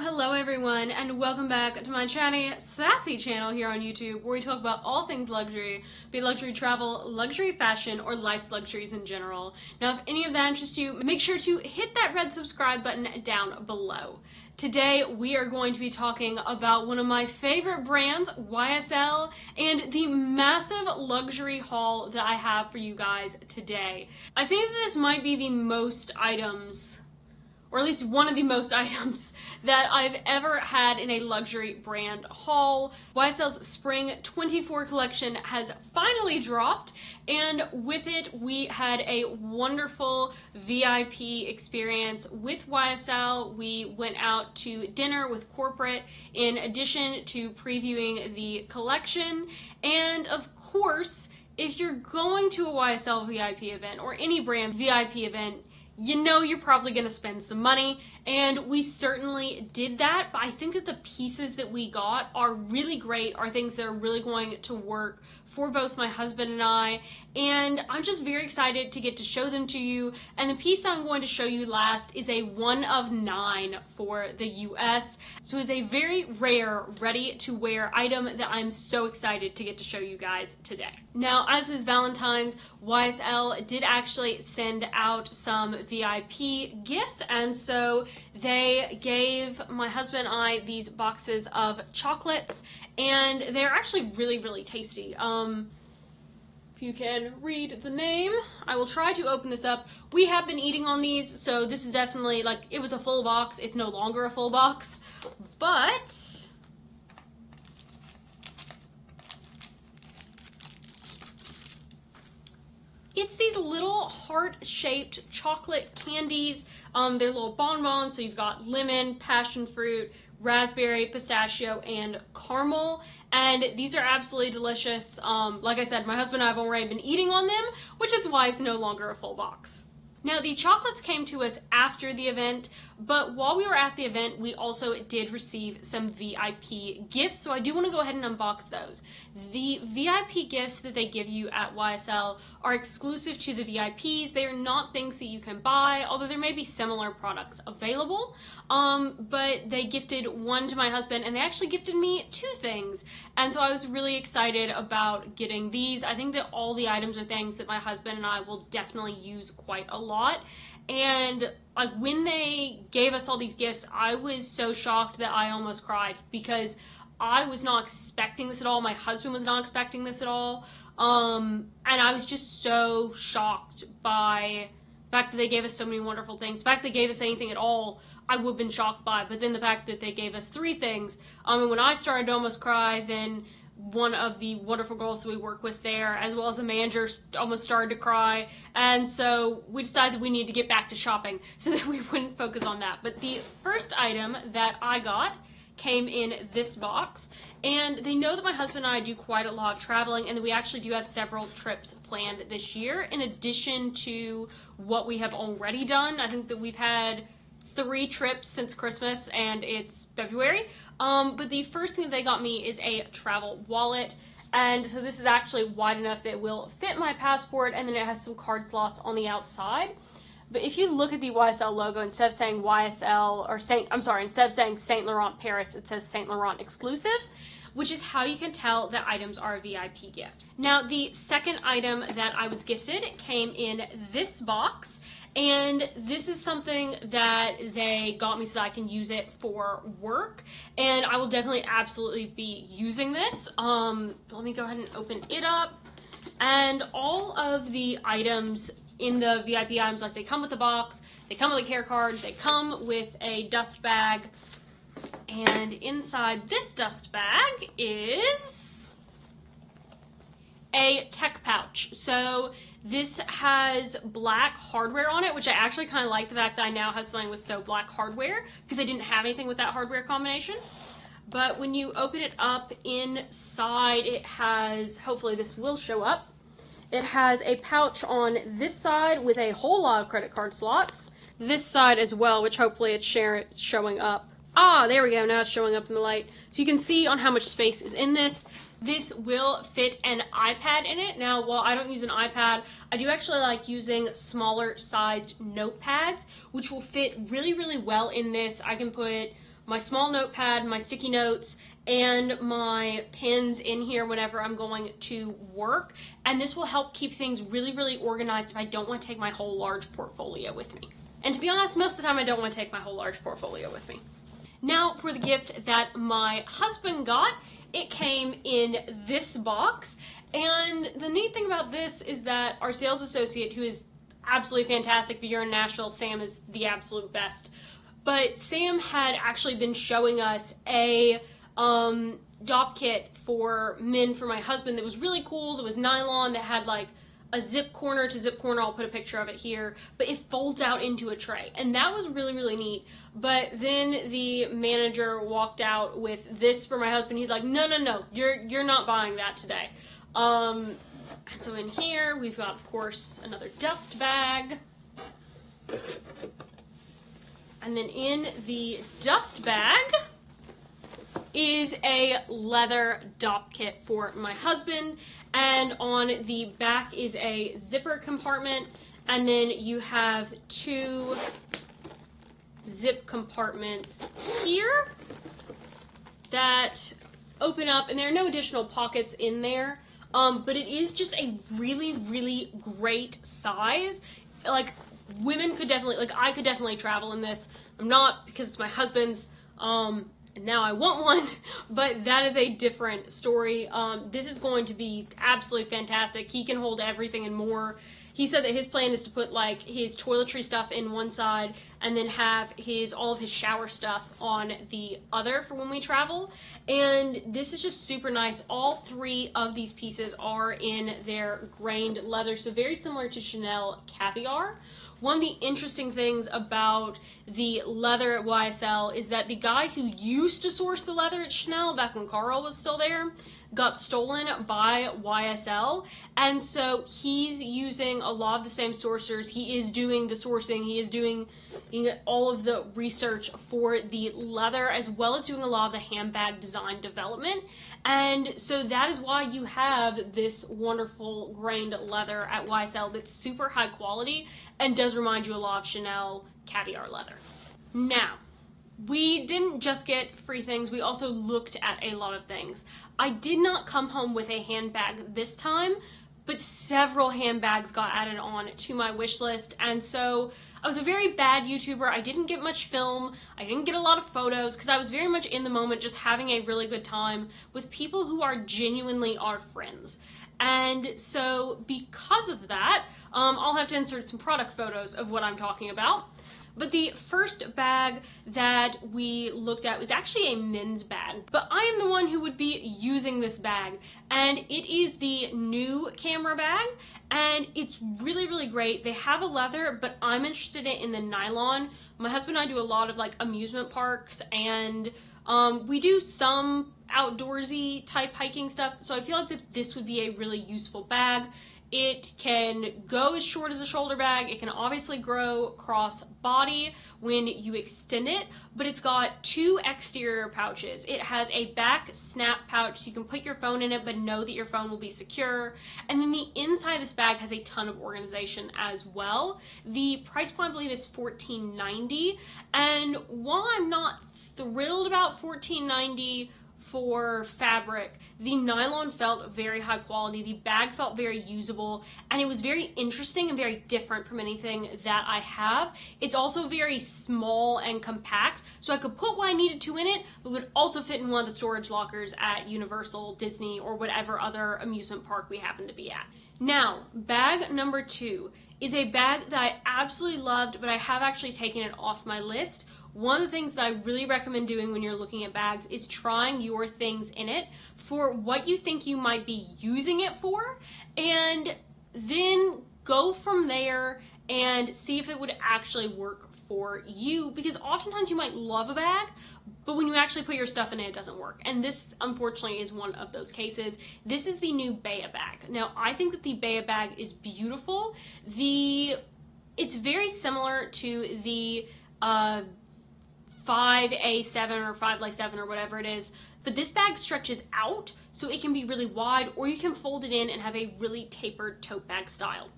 Hello everyone, and welcome back to my chatty, sassy channel here on YouTube, where we talk about all things luxury, be it luxury travel, luxury fashion, or life's luxuries in general. Now, if any of that interests you, make sure to hit that red subscribe button down below. Today, we are going to be talking about one of my favorite brands, YSL, and the massive luxury haul that I have for you guys today. I think that this might be the most items, or at least one of the most items that I've ever had in a luxury brand haul. YSL's Spring 24 collection has finally dropped, and with it we had a wonderful VIP experience with YSL. We went out to dinner with corporate in addition to previewing the collection, and of course, if you're going to a YSL VIP event or any brand VIP event, you know you're probably going to spend some money, and we certainly did that. But I think that the pieces that we got are really great, are things that are really going to work for both my husband and I, and I'm just very excited to get to show them to you. And the piece that I'm going to show you last is a 1 of 9 for the US, so it's a very rare ready to wear item that I'm so excited to get to show you guys today. Now, as is Valentine's, YSL did actually send out some VIP gifts, and so they gave my husband and I these boxes of chocolates, and they're actually really tasty. If you can read the name, I will try to open this up. We have been eating on these, so this is definitely, like, it was a full box. It's no longer a full box, but it's these little heart-shaped chocolate candies. They're little bonbons, so you've got lemon, passion fruit, raspberry, pistachio, and caramel. And these are absolutely delicious. Like I said, my husband and I have already been eating on them, which is why it's no longer a full box. Now, the chocolates came to us after the event, but while we were at the event, we also did receive some VIP gifts, so I do want to go ahead and unbox those. The VIP gifts that they give you at YSL are exclusive to the VIPs. They are not things that you can buy, although there may be similar products available, but they gifted one to my husband, and they actually gifted me 2 things, and so I was really excited about getting these. I think that all the items are things that my husband and I will definitely use quite a lot. And like, when they gave us all these gifts, I was so shocked that I almost cried, because I was not expecting this at all. My husband was not expecting this at all. And I was just so shocked by the fact that they gave us so many wonderful things. The fact that they gave us anything at all, I would have been shocked by. But then the fact that they gave us 3 things, and when I started to almost cry, then one of the wonderful girls that we work with there, as well as the manager, almost started to cry. And so we decided we needed to get back to shopping so that we wouldn't focus on that. But the first item that I got came in this box, and they know that my husband and I do quite a lot of traveling, and that we actually do have several trips planned this year in addition to what we have already done. I think that we've had 3 trips since Christmas, and it's February. But the first thing that they got me is a travel wallet, and so this is actually wide enough that it will fit my passport, and then it has some card slots on the outside. But if you look at the YSL logo, instead of saying YSL, or instead of saying Saint Laurent Paris, it says Saint Laurent Exclusive, which is how you can tell that items are a VIP gift. Now, the second item that I was gifted came in this box, and this is something that they got me so that I can use it for work, and I will definitely absolutely be using this. Let me go ahead and open it up, and all of the items in the VIP items, like, they come with a box, they come with a care card, they come with a dust bag, and inside this dust bag is a tech pouch. So this has black hardware on it, which I actually kind of like the fact that I now have something with so black hardware, because I didn't have anything with that hardware combination. But when you open it up, inside it has, hopefully this will show up, it has a pouch on this side with a whole lot of credit card slots. This side as well, which hopefully it's showing up. Ah, there we go. Now it's showing up in the light. So you can see on how much space is in this. This will fit an iPad in it. Now, while I don't use an iPad, I do actually like using smaller sized notepads, which will fit really, really well in this. I can put my small notepad, my sticky notes, and my pens in here whenever I'm going to work. And this will help keep things really, really organized if I don't want to take my whole large portfolio with me. And to be honest, most of the time I don't want to take my whole large portfolio with me. Now for the gift that my husband got. It came in this box, and the neat thing about this is that our sales associate, who is absolutely fantastic, if you're in Nashville, Sam is the absolute best. But Sam had actually been showing us a dop kit for men for my husband that was really cool. That was nylon, that had like a zip corner to zip corner. I'll put a picture of it here, but it folds out into a tray, and that was really, really neat. But then the manager walked out with this for my husband. He's like, no, you're not buying that today. And so in here we've got, of course, another dust bag, and then in the dust bag is a leather dop kit for my husband. And on the back is a zipper compartment, and then you have two zip compartments here that open up, and there are no additional pockets in there, but it is just a really, really great size. Like, women could definitely, like, I could definitely travel in this. I'm not, because it's my husband's, and now I want one, but that is a different story. This is going to be absolutely fantastic. He can hold everything and more. He said that his plan is to put like his toiletry stuff in one side and then have all of his shower stuff on the other for when we travel. And this is just super nice. All three of these pieces are in their grained leather, so very similar to Chanel Caviar. One of the interesting things about the leather at YSL is that the guy who used to source the leather at Chanel back when Carl was still there got stolen by YSL, and so he's using a lot of the same sourcers. He is doing the sourcing, he is doing all of the research for the leather, as well as doing a lot of the handbag design development. And so that is why you have this wonderful grained leather at YSL that's super high quality and does remind you a lot of Chanel Caviar leather. Now, we didn't just get free things, we also looked at a lot of things. I did not come home with a handbag this time, but several handbags got added on to my wish list, and so I was a very bad YouTuber. I didn't get much film, I didn't get a lot of photos, because I was very much in the moment just having a really good time with people who are genuinely our friends. And so because of that, I'll have to insert some product photos of what I'm talking about. But the first bag that we looked at was actually a men's bag, but I am the one who would be using this bag, and it is the new camera bag, and it's really, really great. They have a leather, but I'm interested in the nylon. My husband and I do a lot of like amusement parks, and we do some outdoorsy type hiking stuff, so I feel like that this would be a really useful bag. It can go as short as a shoulder bag. It can obviously grow cross body when you extend it, but it's got two exterior pouches. It has a back snap pouch so you can put your phone in it but know that your phone will be secure. And then the inside of this bag has a ton of organization as well. The price point I believe is $14.90, and while I'm not thrilled about $14.90 for fabric, the nylon felt very high quality, the bag felt very usable, and it was very interesting and very different from anything that I have. It's also very small and compact, so I could put what I needed to in it, but would also fit in one of the storage lockers at Universal, Disney, or whatever other amusement park we happen to be at. Now, bag number 2 is a bag that I absolutely loved, but I have actually taken it off my list. One of the things that I really recommend doing when you're looking at bags is trying your things in it for what you think you might be using it for, and then go from there and see if it would actually work for you, because oftentimes you might love a bag, but when you actually put your stuff in it, it doesn't work. And this, unfortunately, is one of those cases. This is the new BAA Bag. Now, I think that the BAA Bag is beautiful. It's very similar to the 5A7 or 5L7 or whatever it is. But this bag stretches out, so it can be really wide, or you can fold it in and have a really tapered tote bag style.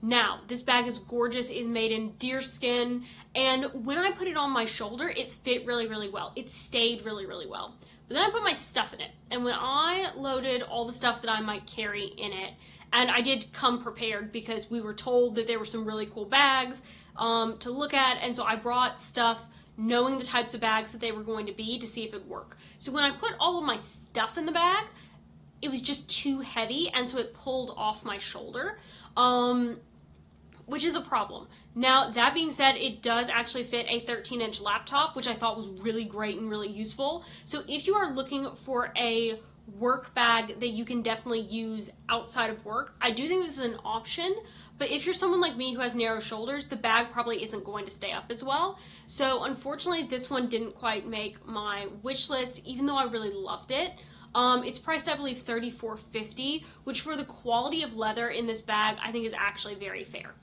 Now, this bag is gorgeous. It's made in deer skin, and when I put it on my shoulder, it fit really, really well. It stayed really, really well. But then I put my stuff in it, and when I loaded all the stuff that I might carry in it, and I did come prepared because we were told that there were some really cool bags to look at, and so I brought stuff knowing the types of bags that they were going to be to see if it would work. So when I put all of my stuff in the bag, it was just too heavy, and so it pulled off my shoulder, which is a problem. Now, that being said, it does actually fit a 13-inch laptop, which I thought was really great and really useful. So if you are looking for a work bag that you can definitely use outside of work, I do think this is an option. But if you're someone like me who has narrow shoulders, the bag probably isn't going to stay up as well. So unfortunately, this one didn't quite make my wish list, even though I really loved it. It's priced, I believe, $34.50, which for the quality of leather in this bag, I think is actually very fair.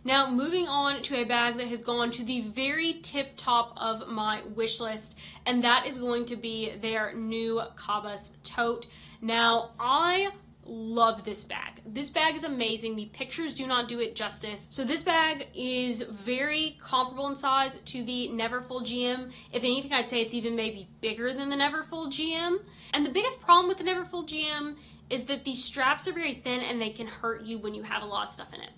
Now, moving on to a bag that has gone to the very tip top of my wish list, and that is going to be their new KABAS Tote. Now, I love this bag. This bag is amazing. The pictures do not do it justice. So this bag is very comparable in size to the Neverfull GM. If anything, I'd say it's even maybe bigger than the Neverfull GM. And the biggest problem with the Neverfull GM is that the straps are very thin and they can hurt you when you have a lot of stuff in it.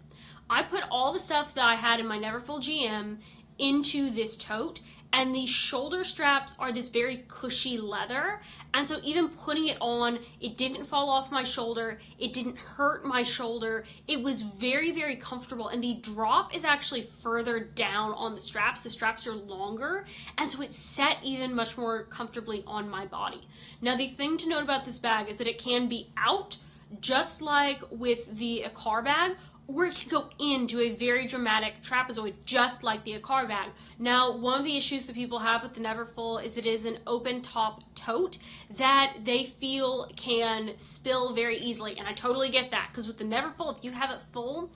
I put all the stuff that I had in my Neverfull GM into this tote, and the shoulder straps are this very cushy leather, and so even putting it on, it didn't fall off my shoulder, it didn't hurt my shoulder, it was very, very comfortable, and the drop is actually further down on the straps are longer, and so it set even much more comfortably on my body. Now, the thing to note about this bag is that it can be out, just like with the Akar bag, or it can go into a very dramatic trapezoid, just like the Akar bag. Now, one of the issues that people have with the Neverfull is it is an open top tote that they feel can spill very easily, and I totally get that, because with the Neverfull, if you have it full,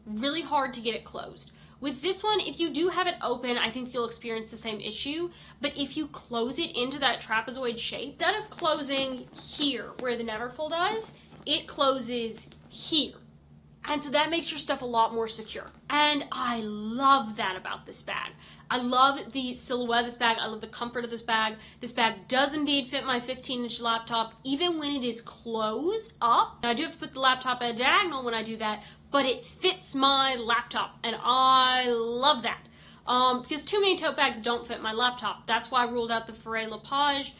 really hard to get it closed. With this one, if you do have it open, I think you'll experience the same issue, but if you close it into that trapezoid shape, instead of closing here, where the Neverfull does, it closes here. And so that makes your stuff a lot more secure. And I love that about this bag. I love the silhouette of this bag. I love the comfort of this bag. This bag does indeed fit my 15-inch laptop, even when it is closed up. Now, I do have to put the laptop at a diagonal when I do that, but it fits my laptop, and I love that. Because too many tote bags don't fit my laptop. That's why I ruled out the Foray Lepage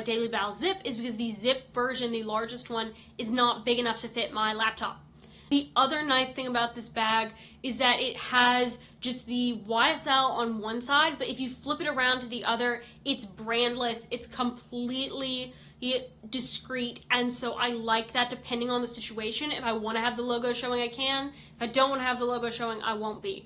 Daily Bow Zip, is because the zip version, the largest one, is not big enough to fit my laptop. The other nice thing about this bag is that it has just the YSL on one side, but if you flip it around to the other, it's brandless. It's completely discreet, and so I like that depending on the situation. If I want to have the logo showing, I can. If I don't want to have the logo showing, I won't be.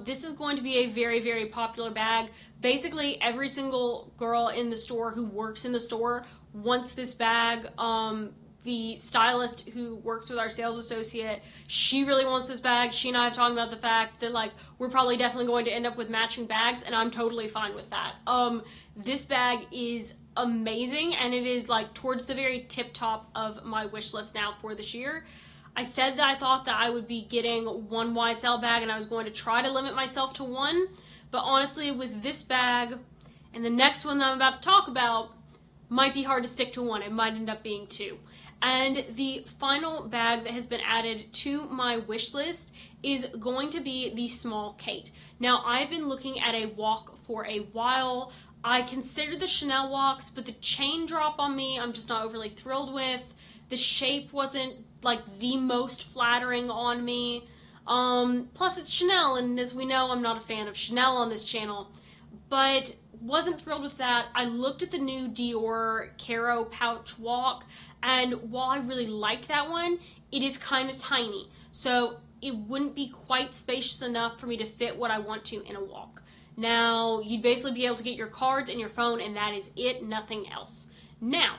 This is going to be a very, very popular bag. Basically, every single girl in the store who works in the store wants this bag. The stylist who works with our sales associate, she really wants this bag. She and I have talked about the fact that, like, we're probably definitely going to end up with matching bags, and I'm totally fine with that. This bag is amazing, and it is, like, towards the very tip top of my wish list now for this year. I said that I thought that I would be getting one YSL bag, and I was going to try to limit myself to one, but honestly, with this bag and the next one that I'm about to talk about, might be hard to stick to one. It might end up being two. And the final bag that has been added to my wish list is going to be the small Kate. Now, I've been looking at a walk for a while. I considered the Chanel walks, but the chain drop on me, I'm just not overly thrilled with. The shape wasn't like the most flattering on me. Plus it's Chanel, and as we know, I'm not a fan of Chanel on this channel, but wasn't thrilled with that. I looked at the new Dior Caro pouch walk, and while I really like that one, it is kind of tiny. So it wouldn't be quite spacious enough for me to fit what I want to in a walk. Now, you'd basically be able to get your cards and your phone, and that is it, nothing else. Now,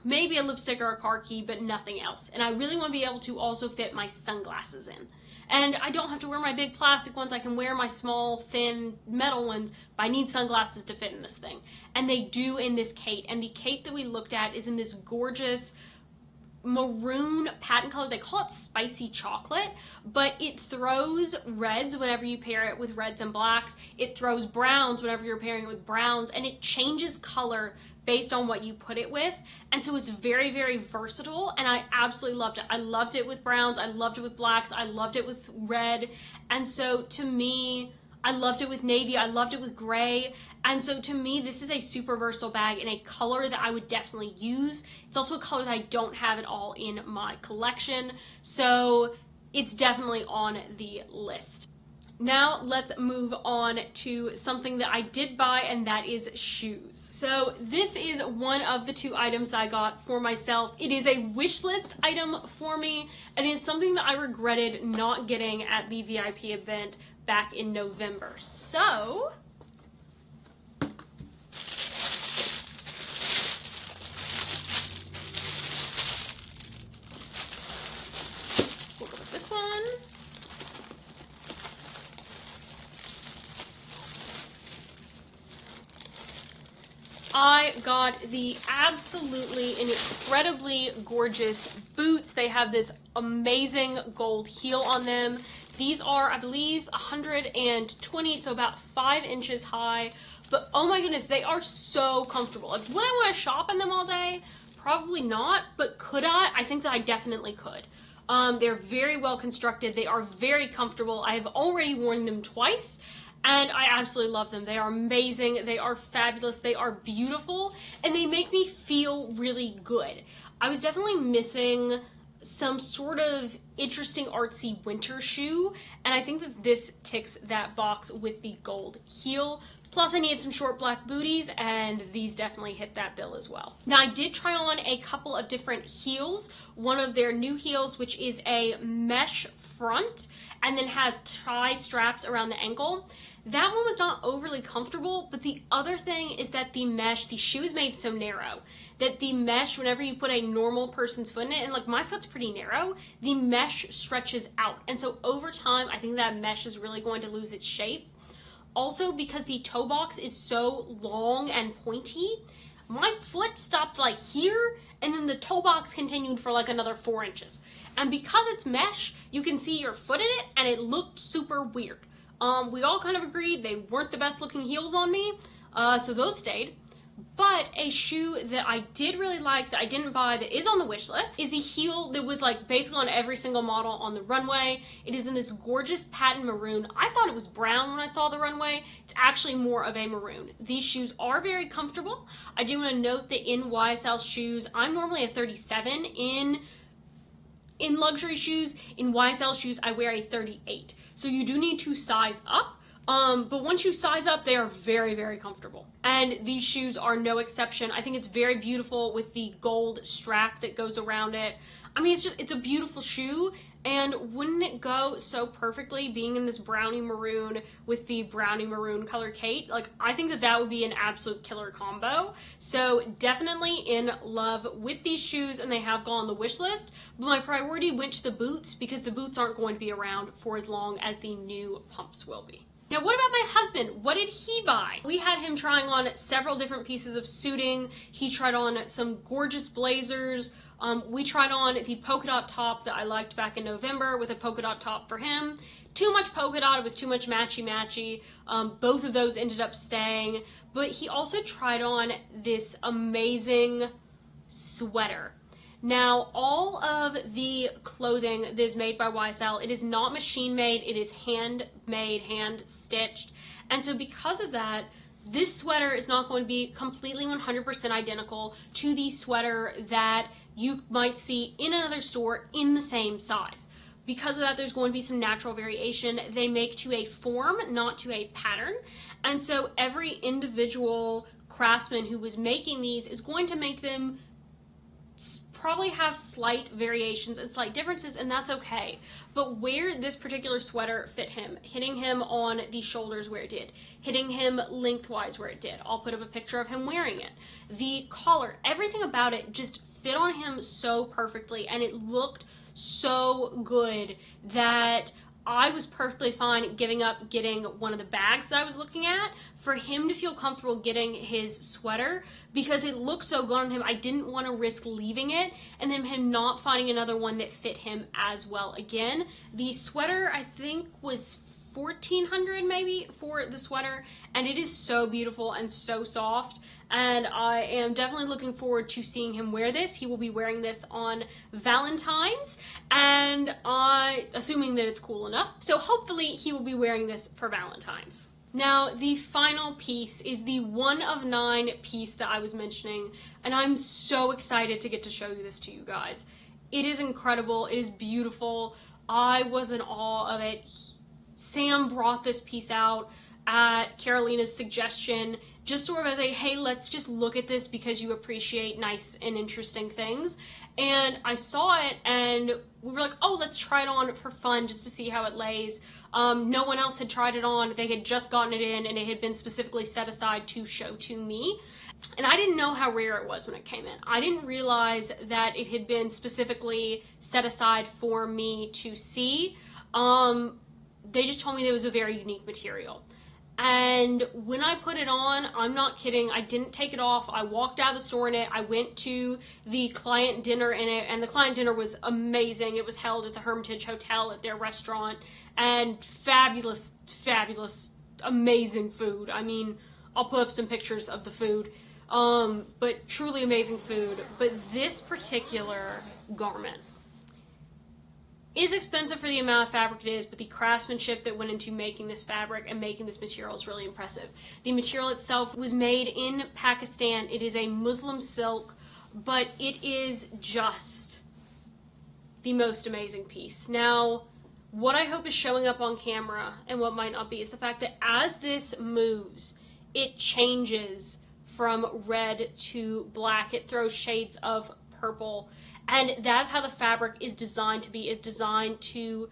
maybe a lipstick or a car key, but nothing else. And I really want to be able to also fit my sunglasses in. And I don't have to wear my big plastic ones. I can wear my small, thin metal ones, but I need sunglasses to fit in this thing. And they do in this Kate. And the Kate that we looked at is in this gorgeous maroon patent color. They call it spicy chocolate, but it throws reds whenever you pair it with reds and blacks. It throws browns whenever you're pairing it with browns, and it changes color based on what you put it with. And so it's very, very versatile, and I absolutely loved it. I loved it with browns, I loved it with blacks, I loved it with red. And so to me, I loved it with navy, I loved it with gray. And so to me, this is a super versatile bag in a color that I would definitely use. It's also a color that I don't have at all in my collection. So it's definitely on the list. Now let's move on to something that I did buy, and that is shoes. So this is one of the 2 items I got for myself. It is a wish list item for me, and it is something that I regretted not getting at the VIP event back in November. So we'll go with this one. I got the absolutely incredibly gorgeous boots. They have this amazing gold heel on them. These are, I believe, 120, so about 5 inches high. But oh my goodness, they are so comfortable. Like, would I want to shop in them all day? Probably not, but could I? I think that I definitely could. They're very well constructed. They are very comfortable. I have already worn them twice, and I absolutely love them. They are amazing, they are fabulous, they are beautiful, and they make me feel really good. I was definitely missing some sort of interesting artsy winter shoe, and I think that this ticks that box with the gold heel. Plus I needed some short black booties, and these definitely hit that bill as well. Now I did try on a couple of different heels. One of their new heels, which is a mesh front and then has tie straps around the ankle. That one was not overly comfortable, but the other thing is that the mesh, the shoe is made so narrow that the mesh, whenever you put a normal person's foot in it, and like my foot's pretty narrow, the mesh stretches out. And so over time, I think that mesh is really going to lose its shape. Also, because the toe box is so long and pointy, my foot stopped like here, and then the toe box continued for like another 4 inches. And because it's mesh, you can see your foot in it, and it looked super weird. We all kind of agreed they weren't the best looking heels on me, so those stayed. But a shoe that I did really like that I didn't buy that is on the wish list is the heel that was like basically on every single model on the runway. It is in this gorgeous patent maroon. I thought it was brown when I saw the runway. It's actually more of a maroon. These shoes are very comfortable. I do want to note that in YSL shoes, I'm normally a 37 in luxury shoes. In YSL shoes, I wear a 38. So you do need to size up. But once you size up, they are very, very comfortable. And these shoes are no exception. I think it's very beautiful with the gold strap that goes around it. I mean, it's a beautiful shoe, and wouldn't it go so perfectly being in this brownie maroon with the brownie maroon color Kate? Like, I think that that would be an absolute killer combo. So definitely in love with these shoes, and they have gone on the wish list. But my priority went to the boots because the boots aren't going to be around for as long as the new pumps will be. Now, what about my husband? What did he buy? We had him trying on several different pieces of suiting. He tried on some gorgeous blazers. We tried on the polka dot top that I liked back in November with a polka dot top for him. Too much polka dot, it was too much matchy-matchy. Both of those ended up staying. But he also tried on this amazing sweater. Now, all of the clothing that is made by YSL, it is not machine made, it is handmade, hand stitched. And so because of that, this sweater is not going to be completely 100% identical to the sweater that you might see in another store in the same size. Because of that, there's going to be some natural variation. They make to a form, not to a pattern. And so every individual craftsman who was making these is going to make them probably have slight variations and slight differences, and that's okay. But where this particular sweater fit him, hitting him on the shoulders where it did, hitting him lengthwise where it did, I'll put up a picture of him wearing it. The collar, everything about it just fit on him so perfectly, and it looked so good that I was perfectly fine giving up getting one of the bags that I was looking at for him to feel comfortable getting his sweater, because it looked so good on him. I didn't want to risk leaving it and then him not finding another one that fit him as well. Again, the sweater I think was $1,400 maybe for the sweater, and it is so beautiful and so soft, and I am definitely looking forward to seeing him wear this. He will be wearing this on Valentine's, and assuming that it's cool enough, so hopefully he will be wearing this for Valentine's. Now, the final piece is the 1 of 9 piece that I was mentioning, and I'm so excited to get to show you this to you guys. It is incredible. It is beautiful. I was in awe of it. Sam brought this piece out at Carolina's suggestion, just sort of as a, hey, let's just look at this because you appreciate nice and interesting things. And I saw it and we were like, oh, let's try it on for fun just to see how it lays. No one else had tried it on. They had just gotten it in and it had been specifically set aside to show to me. And I didn't know how rare it was when it came in. I didn't realize that it had been specifically set aside for me to see. They just told me that it was a very unique material. And when I put it on, I'm not kidding, I didn't take it off. I walked out of the store in it. I went to the client dinner in it, and the client dinner was amazing. It was held at the Hermitage Hotel at their restaurant, and fabulous, fabulous, amazing food. I mean, I'll put up some pictures of the food, but truly amazing food. But this particular garment is expensive for the amount of fabric it is, but the craftsmanship that went into making this fabric and making this material is really impressive. The material itself was made in Pakistan. It is a Muslim silk, but it is just the most amazing piece. Now, what I hope is showing up on camera and what might not be is the fact that as this moves, it changes from red to black. It throws shades of purple. And that's how the fabric is designed to be, is designed to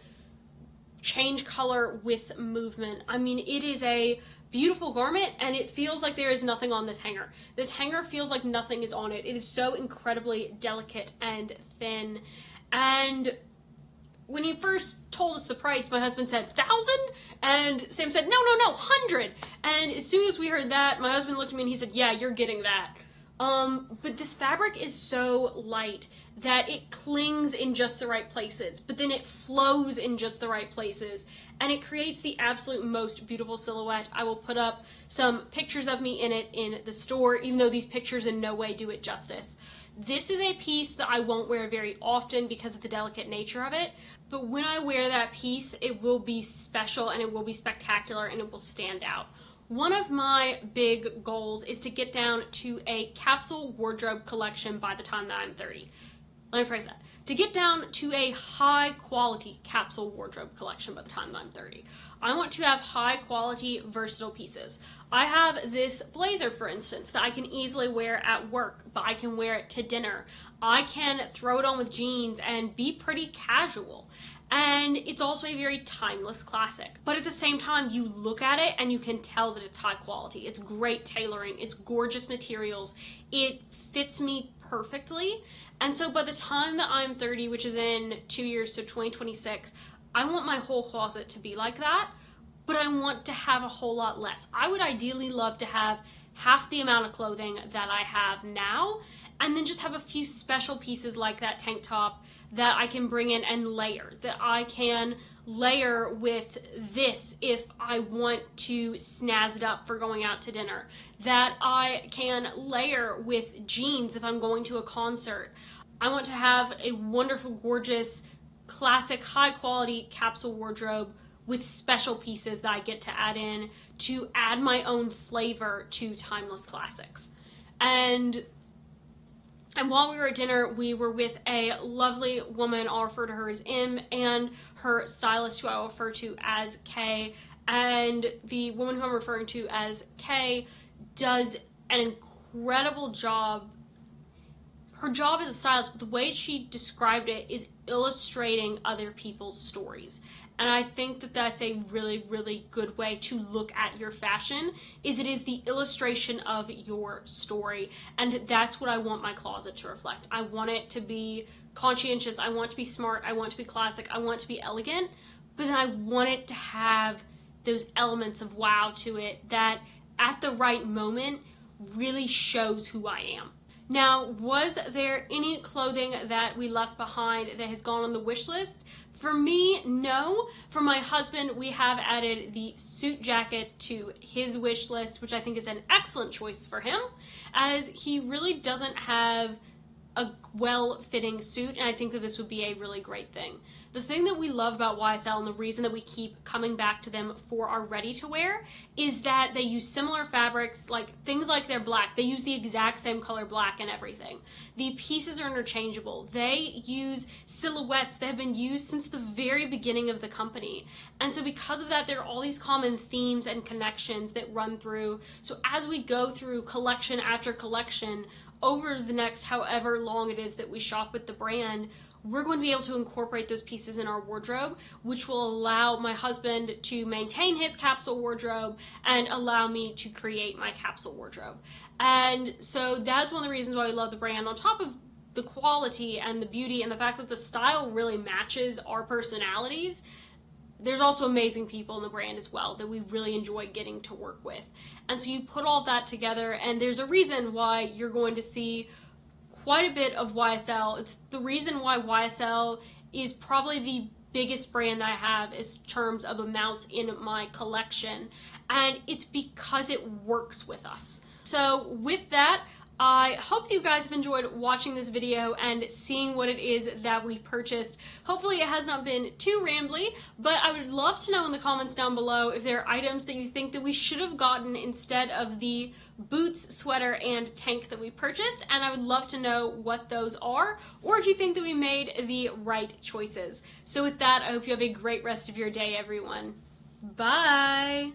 change color with movement. I mean, it is a beautiful garment, and it feels like there is nothing on this hanger. This hanger feels like nothing is on it. It is so incredibly delicate and thin. And when he first told us the price, my husband said, 1,000? And Sam said, no, 100. And as soon as we heard that, my husband looked at me and he said, yeah, you're getting that. But this fabric is so light that it clings in just the right places, but then it flows in just the right places, and it creates the absolute most beautiful silhouette. I will put up some pictures of me in it in the store, even though these pictures in no way do it justice. This is a piece that I won't wear very often because of the delicate nature of it, but when I wear that piece, it will be special and it will be spectacular and it will stand out. One of my big goals is to get down to a capsule wardrobe collection by the time that I'm 30. Let me phrase that. To get down to a high quality capsule wardrobe collection by the time that I'm 30. I want to have high quality versatile pieces. I have this blazer, for instance, that I can easily wear at work, but I can wear it to dinner. I can throw it on with jeans and be pretty casual. And it's also a very timeless classic. But at the same time, you look at it and you can tell that it's high quality. It's great tailoring. It's gorgeous materials. It fits me perfectly. And so by the time that I'm 30, which is in 2 years, so 2026, I want my whole closet to be like that, but I want to have a whole lot less. I would ideally love to have half the amount of clothing that I have now, and then just have a few special pieces like that tank top that I can bring in and layer, that I can layer with this if I want to snazz it up for going out to dinner, that I can layer with jeans if I'm going to a concert. I want to have a wonderful, gorgeous, classic, high quality capsule wardrobe with special pieces that I get to add in to add my own flavor to timeless classics. And while we were at dinner, we were with a lovely woman, I'll refer to her as M, and her stylist, who I will refer to as K. And the woman who I'm referring to as K does an incredible job. Her job as a stylist, but the way she described it is illustrating other people's stories. And I think that that's a really, really good way to look at your fashion, is it is the illustration of your story. And that's what I want my closet to reflect. I want it to be conscientious. I want it to be smart. I want it to be classic. I want it to be elegant. but then I want it to have those elements of wow to it that at the right moment really shows who I am. Now, was there any clothing that we left behind that has gone on the wish list? For me, no. For my husband, we have added the suit jacket to his wish list, which I think is an excellent choice for him, as he really doesn't have a well-fitting suit, and I think that this would be a really great thing. The thing that we love about YSL, and the reason that we keep coming back to them for our ready-to-wear, is that they use similar fabrics, like things like they're black. They use the exact same color black and everything. The pieces are interchangeable. They use silhouettes that have been used since the very beginning of the company. And so because of that, there are all these common themes and connections that run through. So as we go through collection after collection, over the next however long it is that we shop with the brand, we're going to be able to incorporate those pieces in our wardrobe, which will allow my husband to maintain his capsule wardrobe and allow me to create my capsule wardrobe. And so that's one of the reasons why we love the brand, on top of the quality and the beauty and the fact that the style really matches our personalities. There's also amazing people in the brand as well that we really enjoy getting to work with. And so you put all that together, and there's a reason why you're going to see quite a bit of YSL. It's the reason why YSL is probably the biggest brand I have in terms of amounts in my collection, and it's because it works with us. So with that, I hope you guys have enjoyed watching this video and seeing what it is that we purchased. Hopefully it has not been too rambly, but I would love to know in the comments down below if there are items that you think that we should have gotten instead of the boots, sweater, and tank that we purchased, and I would love to know what those are, or if you think that we made the right choices. So with that, I hope you have a great rest of your day, everyone. Bye!